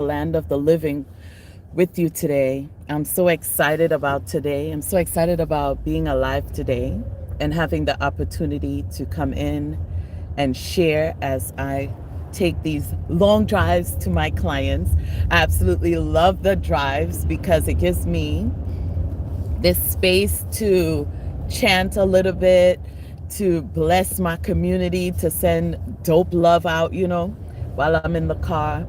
land of the living with you today. I'm so excited about today. I'm so excited about being alive today and having the opportunity to come in and share as I take these long drives to my clients. I absolutely love the drives because it gives me this space to chant a little bit, to bless my community, to send dope love out, while I'm in the car,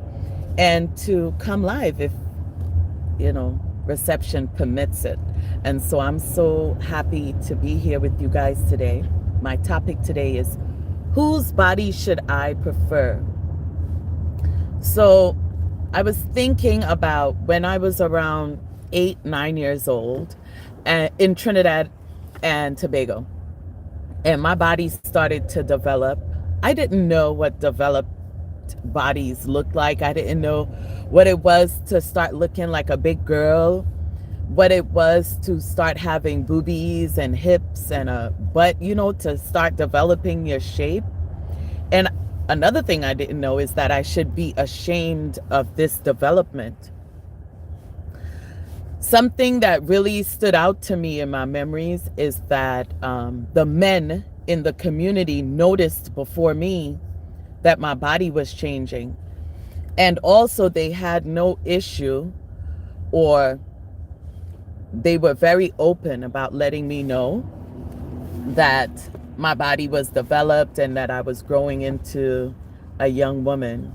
and to come live if, reception permits it. And so I'm so happy to be here with you guys today. My topic today is whose body should I prefer? So I was thinking about when I was around 8, 9 years old in Trinidad and Tobago, and my body started to develop. I didn't know what developed bodies looked like. I didn't know what it was to start looking like a big girl, what it was to start having boobies and hips and a butt, to start developing your shape. And another thing I didn't know is that I should be ashamed of this development. Something that really stood out to me in my memories is that the men in the community noticed before me that my body was changing. And also they had no issue, or they were very open about letting me know that my body was developed and that I was growing into a young woman.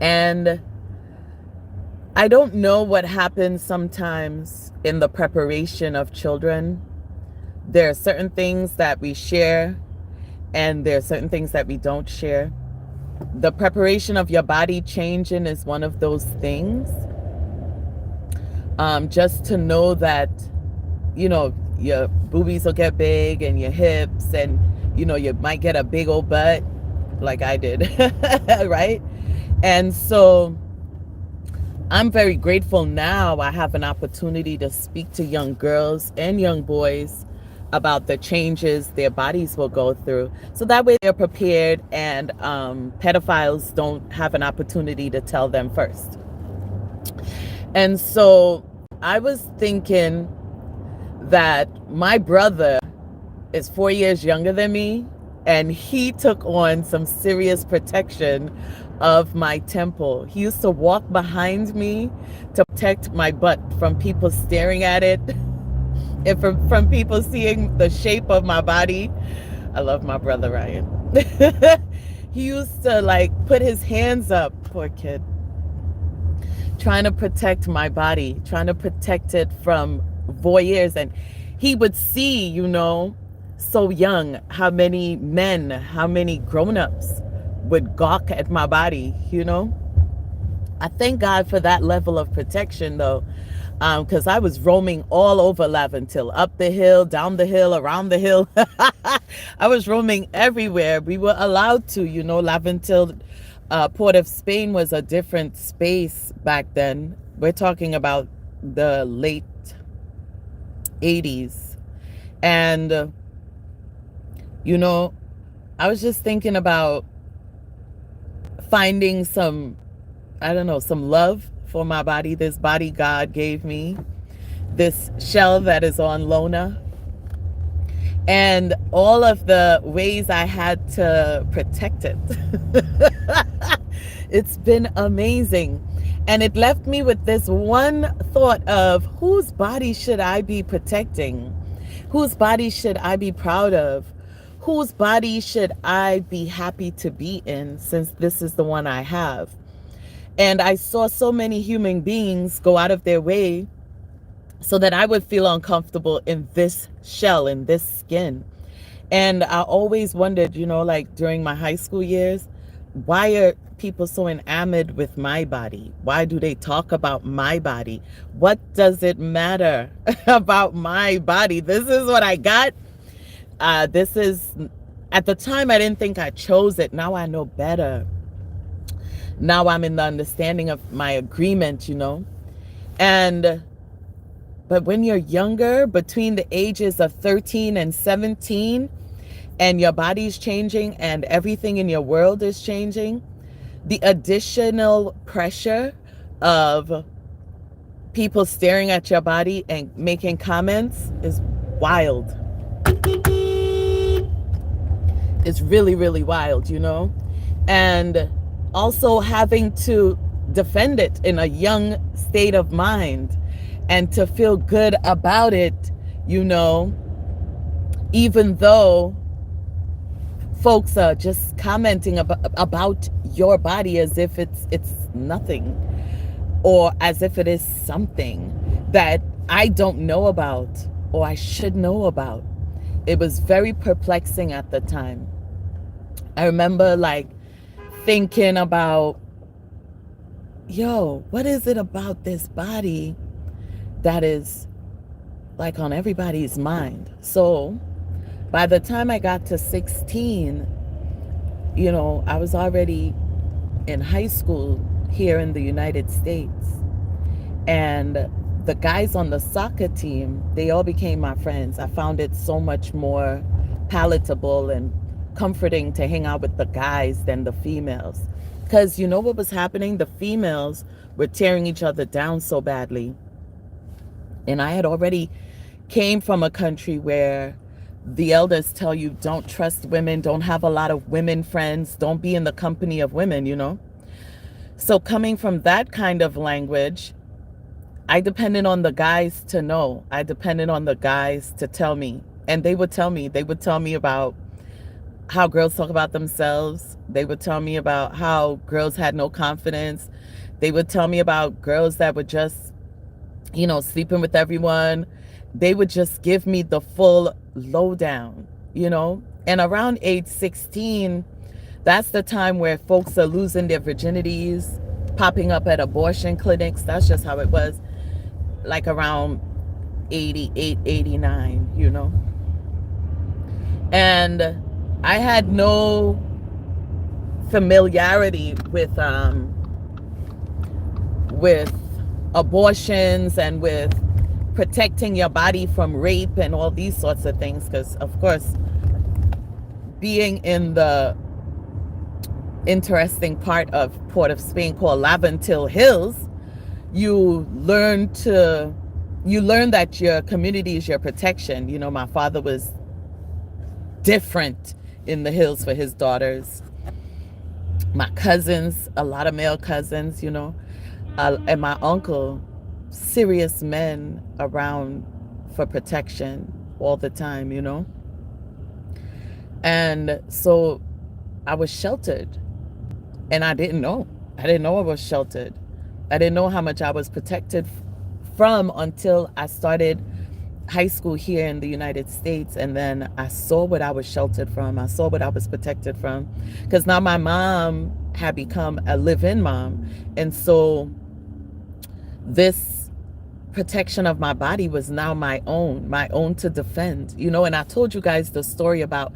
And I don't know what happens sometimes in the preparation of children. There are certain things that we share and there are certain things that we don't share. The preparation of your body changing is one of those things. Just to know that, your boobies will get big and your hips, and, you might get a big old butt like I did, right? And so I'm very grateful now I have an opportunity to speak to young girls and young boys about the changes their bodies will go through. So that way they're prepared and pedophiles don't have an opportunity to tell them first. And so I was thinking that my brother is 4 years younger than me, and he took on some serious protection of my temple. He used to walk behind me to protect my butt from people staring at it and from people seeing the shape of my body. I love my brother Ryan. He used to put his hands up, poor kid, trying to protect my body, trying to protect it from voyeurs. And he would see, so young, how many men, how many grown-ups would gawk at my body. I thank God for that level of protection, though, because I was roaming all over Laventille, up the hill, down the hill, around the hill. I was roaming everywhere. We were allowed to, Laventille, Port of Spain was a different space back then. We're talking about the late 80s. And, I was just thinking about finding some love for my body, this body God gave me, this shell that is on Lona, and all of the ways I had to protect it. It's been amazing. And it left me with this one thought of whose body should I be protecting? Whose body should I be proud of? Whose body should I be happy to be in, since this is the one I have? And I saw so many human beings go out of their way so that I would feel uncomfortable in this shell, in this skin. And I always wondered, during my high school years, why are people so enamored with my body? Why do they talk about my body? What does it matter about my body? This is what I got. At the time, I didn't think I chose it. Now I know better. Now I'm in the understanding of my agreement, but when you're younger, between the ages of 13 and 17, and your body's changing and everything in your world is changing, the additional pressure of people staring at your body and making comments is wild. It's really, really wild, you know? And also having to defend it in a young state of mind and to feel good about it, you know, even though folks are just commenting about your body as if it's nothing, or as if it is something that I don't know about or I should know about. It was very perplexing at the time. I remember like thinking about, yo, what is it about this body that is like on everybody's mind? So by the time I got to 16, you know, I was already in high school here in the United States. And the guys on the soccer team, they all became my friends. I found it so much more palatable and comforting to hang out with the guys than the females. Because you know what was happening? The females were tearing each other down so badly. And I had already came from a country where the elders tell you don't trust women, don't have a lot of women friends, don't be in the company of women, you know? So coming from that kind of language, I depended on the guys to know. I depended on the guys to tell me. And they would tell me about how girls talk about themselves. They would tell me about how girls had no confidence. They would tell me about girls that were just, you know, sleeping with everyone. They would just give me the full lowdown, you know? And around age 16, that's the time where folks are losing their virginities, popping up at abortion clinics. That's just how it was, like around 88, 89, you know? And I had no familiarity with abortions and with protecting your body from rape and all these sorts of things, because of course being in the interesting part of Port of Spain called Laventille Hills, you learn that your community is your protection. You know, my father was different in the hills for his daughters. My cousins, a lot of male cousins, you know, and my uncle, serious men around for protection all the time, you know. And so I was sheltered, and I didn't know I was sheltered. I didn't know how much I was protected from until I started high school here in the United States. And then I saw what I was sheltered from. I saw what I was protected from, because now my mom had become a live-in mom. And so this protection of my body was now my own to defend, you know. And I told you guys the story about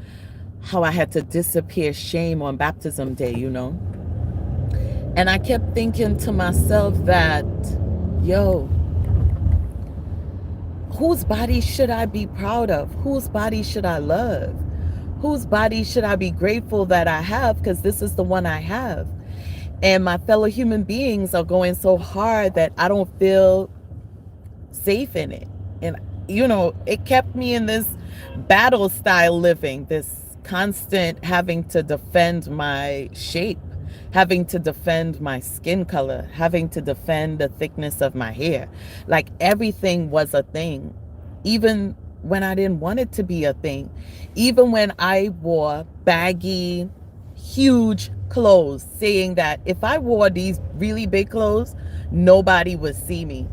how I had to disappear shame on baptism day, you know. And I kept thinking to myself that, yo, whose body should I be proud of? Whose body should I love? Whose body should I be grateful that I have? Because this is the one I have. And my fellow human beings are going so hard that I don't feel safe in it. And, you know, it kept me in this battle style living, this constant having to defend my shape, having to defend my skin color, having to defend the thickness of my hair. Like everything was a thing, even when I didn't want it to be a thing. Even when I wore baggy, huge clothes, saying that if I wore these really big clothes, nobody would see me.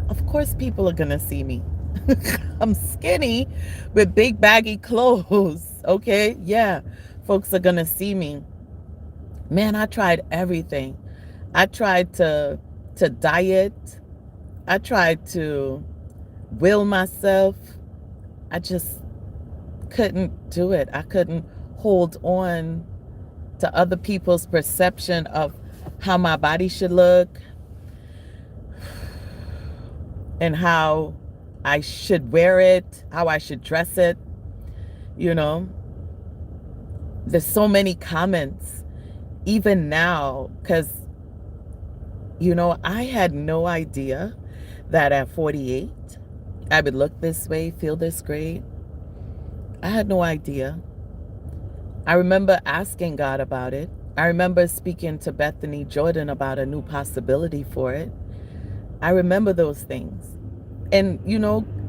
Of course people are gonna see me. I'm skinny with big baggy clothes, okay? Yeah, folks are gonna see me. Man, I tried everything. I tried to diet. I tried to will myself. I just couldn't do it. I couldn't hold on to other people's perception of how my body should look and how I should wear it, how I should dress it, you know. There's so many comments even now, because, I had no idea that at 48, I would look this way, feel this great. I had no idea. I remember asking God about it. I remember speaking to Bethany Jordan about a new possibility for it. I remember those things. And,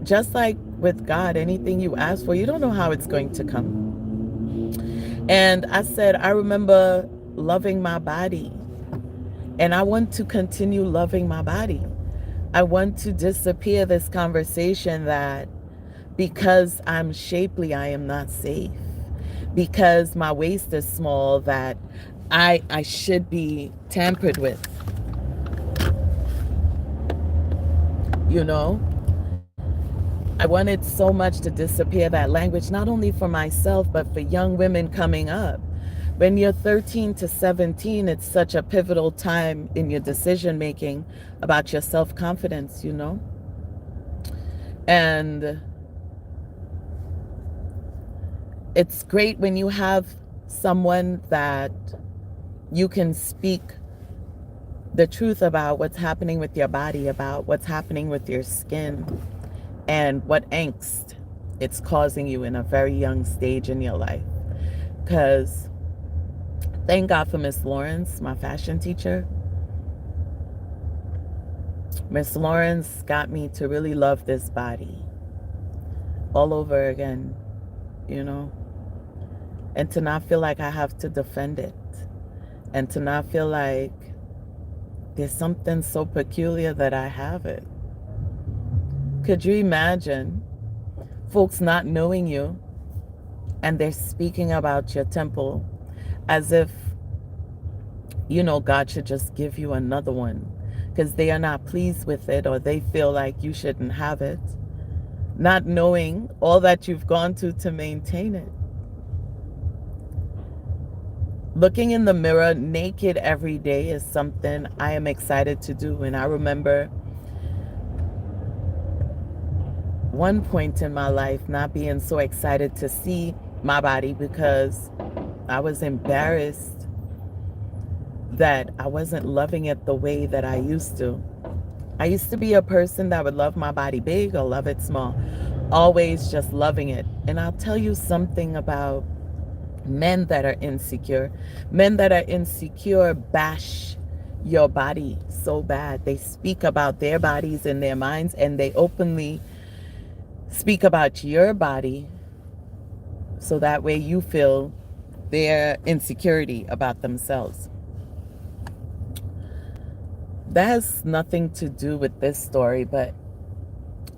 just like with God, anything you ask for, you don't know how it's going to come. And I said, I remember loving my body. And I want to continue loving my body. I want to disappear this conversation that because I'm shapely, I am not safe. Because my waist is small, that I should be tampered with. I wanted so much to disappear that language, not only for myself, but for young women coming up. When you're 13 to 17, it's such a pivotal time in your decision making about your self-confidence, And it's great when you have someone that you can speak the truth about what's happening with your body, about what's happening with your skin, and what angst it's causing you in a very young stage in your life. Because thank God for Miss Lawrence, my fashion teacher. Miss Lawrence got me to really love this body all over again, and to not feel like I have to defend it, and to not feel like there's something so peculiar that I have it. Could you imagine folks not knowing you and they're speaking about your temple as if, God should just give you another one because they are not pleased with it, or they feel like you shouldn't have it, not knowing all that you've gone to maintain it. Looking in the mirror naked every day is something I am excited to do. And I remember one point in my life not being so excited to see my body because I was embarrassed that I wasn't loving it the way that I used to. I used to be a person that would love my body big or love it small, always just loving it. And I'll tell you something about men that are insecure. Men that are insecure bash your body so bad. They speak about their bodies in their minds, and they openly speak about your body so that way you feel their insecurity about themselves. That has nothing to do with this story, but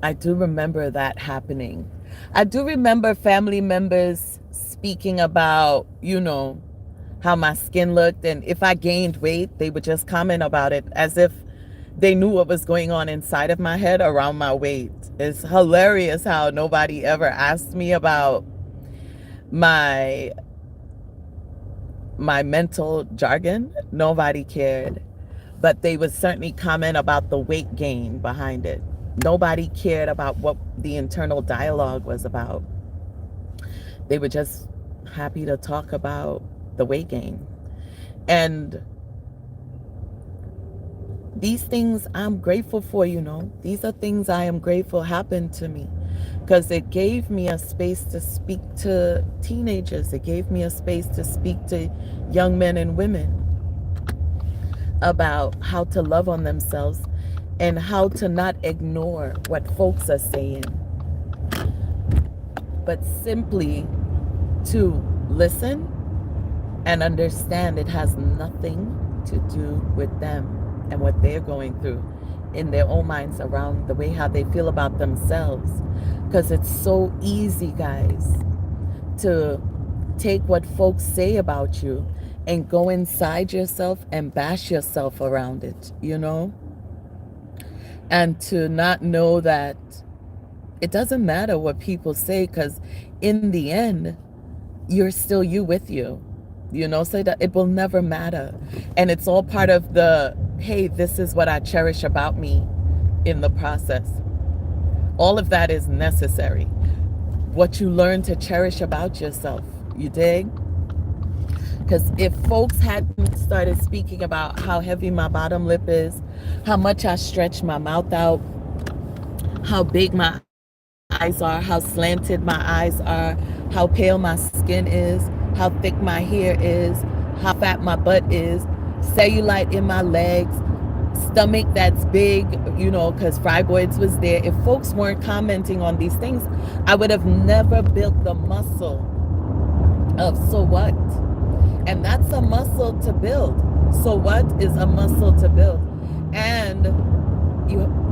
I do remember that happening. I do remember family members speaking about, how my skin looked, and if I gained weight, they would just comment about it as if they knew what was going on inside of my head around my weight. It's hilarious how nobody ever asked me about my mental jargon. Nobody cared. But they would certainly comment about the weight gain behind it. Nobody cared about what the internal dialogue was about. They were just happy to talk about the weight gain. And these things I'm grateful for, These are things I am grateful happened to me because it gave me a space to speak to teenagers. It gave me a space to speak to young men and women about how to love on themselves and how to not ignore what folks are saying, but simply to listen and understand it has nothing to do with them and what they're going through in their own minds around the way how they feel about themselves. Because it's so easy, guys, to take what folks say about you and go inside yourself and bash yourself around it, and to not know that it doesn't matter what people say, because in the end, you're still you with you, so that it will never matter. And it's all part of the, hey, this is what I cherish about me in the process. All of that is necessary. What you learn to cherish about yourself, you dig? Because if folks hadn't started speaking about how heavy my bottom lip is, how much I stretch my mouth out, how big my eyes are, how slanted my eyes are, how pale my skin is, how thick my hair is, how fat my butt is, cellulite in my legs, stomach that's big, you know, because fibroids was there. If folks weren't commenting on these things, I would have never built the muscle of so what? And that's a muscle to build. So what is a muscle to build? And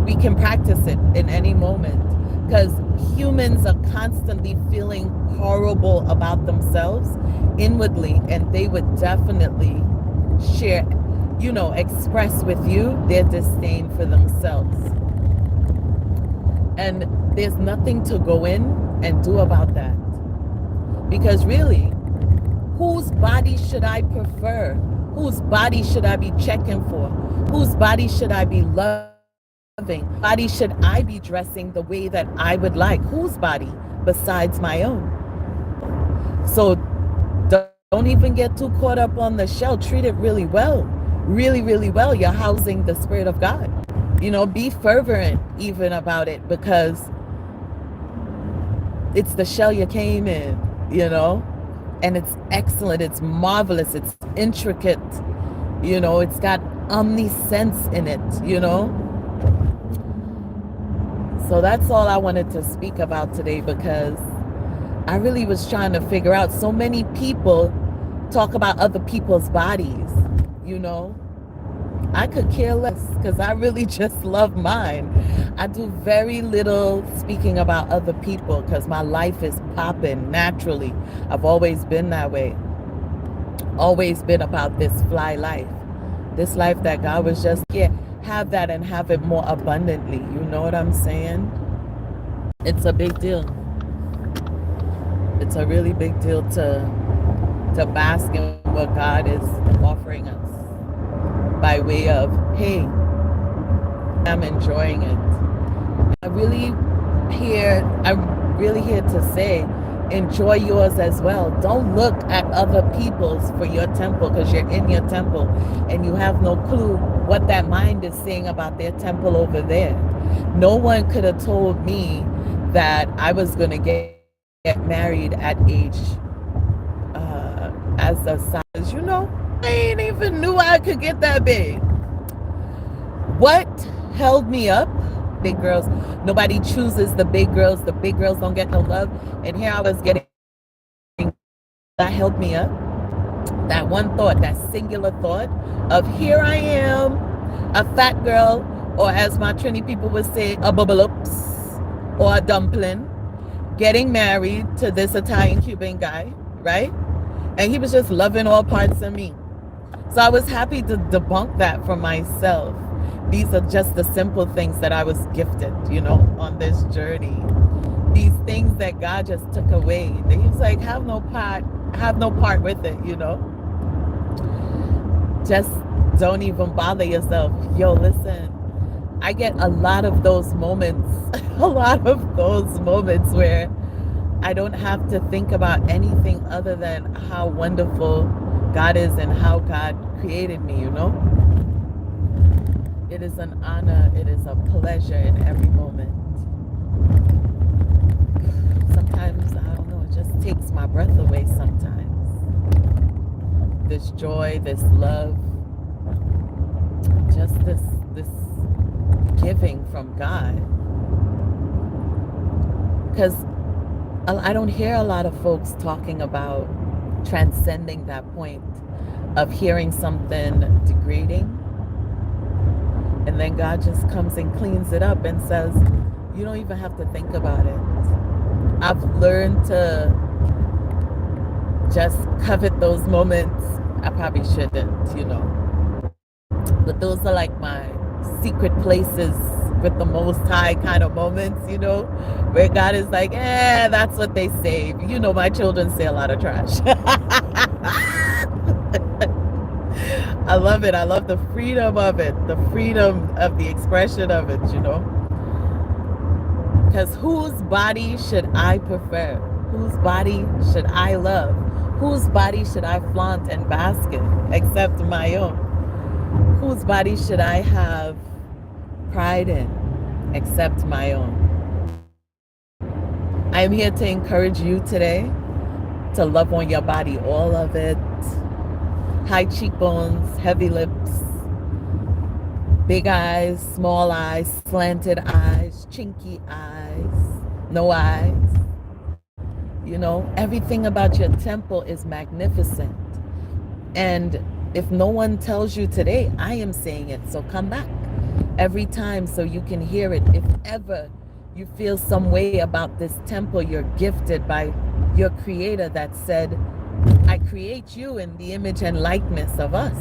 we can practice it in any moment, because humans are constantly feeling horrible about themselves inwardly, and they would definitely share, you know, express with you their disdain for themselves. And there's nothing to go in and do about that. Because really, whose body should I prefer? Whose body should I be checking for? Whose body should I be loving? Body should I be dressing the way that I would like? Whose body besides my own? So don't even get too caught up on the shell. Treat it really well. Really, really well. You're housing the Spirit of God. You know, be fervent even about it, because it's the shell you came in, you know, and it's excellent. It's marvelous. It's intricate. You know, it's got omniscience in it, you know. So that's all I wanted to speak about today, because I really was trying to figure out, so many people talk about other people's bodies, you know. I could care less, because I really just love mine. I do very little speaking about other people, because my life is popping naturally. I've always been that way. Always been about this fly life. This life that God was just, yeah, have that and have it more abundantly. You know what I'm saying? It's a big deal. It's a really big deal to bask in what God is offering us by way of, hey, I'm enjoying it. I'm really here to say, enjoy yours as well. Don't look at other people's for your temple, because you're in your temple and you have no clue what that mind is saying about their temple over there. No one could have told me that I was going to get married at age as a size, you know. I ain't even knew I could get that big. What held me up? Big girls. Nobody chooses the big girls. The big girls don't get no love. And here I was getting, that held me up. That one thought, that singular thought of, here I am, a fat girl, or as my Trini people would say, a bubble-ups or a dumpling, getting married to this Italian Cuban guy, right? And he was just loving all parts of me. So I was happy to debunk that for myself. These are just the simple things that I was gifted, you know, on this journey. These things that God just took away. He was like, have no part with it, you know. Just don't even bother yourself. Yo, listen, I get a lot of those moments, where I don't have to think about anything other than how wonderful God is and how God created me, you know. It is an honor, it is a pleasure in every moment. Sometimes, I don't know, it just takes my breath away sometimes. This joy, this love, just this giving from God. Because I don't hear a lot of folks talking about transcending that point of hearing something degrading, and then God just comes and cleans it up and says, you don't even have to think about it. I've learned to just covet those moments. I probably shouldn't, you know. But those are like my secret places with the Most High kind of moments, you know, where God is like, that's what they say. You know, my children say a lot of trash. I love it. I love the freedom of it, the freedom of the expression of it, you know. Because whose body should I prefer? Whose body should I love? Whose body should I flaunt and bask in except my own? Whose body should I have pride in except my own? I am here to encourage you today to love on your body, all of it. High cheekbones, heavy lips, big eyes, small eyes, slanted eyes, chinky eyes, no eyes. You know, everything about your temple is magnificent. And if no one tells you today, I am saying it. So come back every time so you can hear it. If ever you feel some way about this temple, you're gifted by your creator that said, I create you in the image and likeness of us.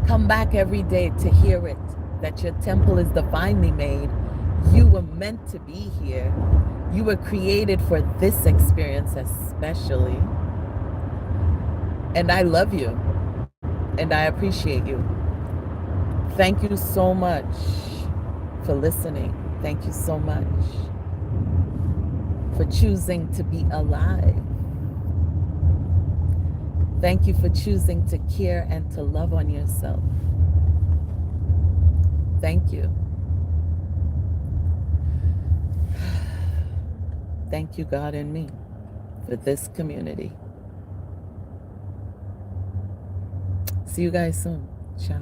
Come back every day to hear it, that your temple is divinely made. You were meant to be here. You were created for this experience especially. And I love you. And I appreciate you. Thank you so much for listening. Thank you so much for choosing to be alive. Thank you for choosing to care and to love on yourself. Thank you. Thank you, God and me, for this community. See you guys soon. Ciao.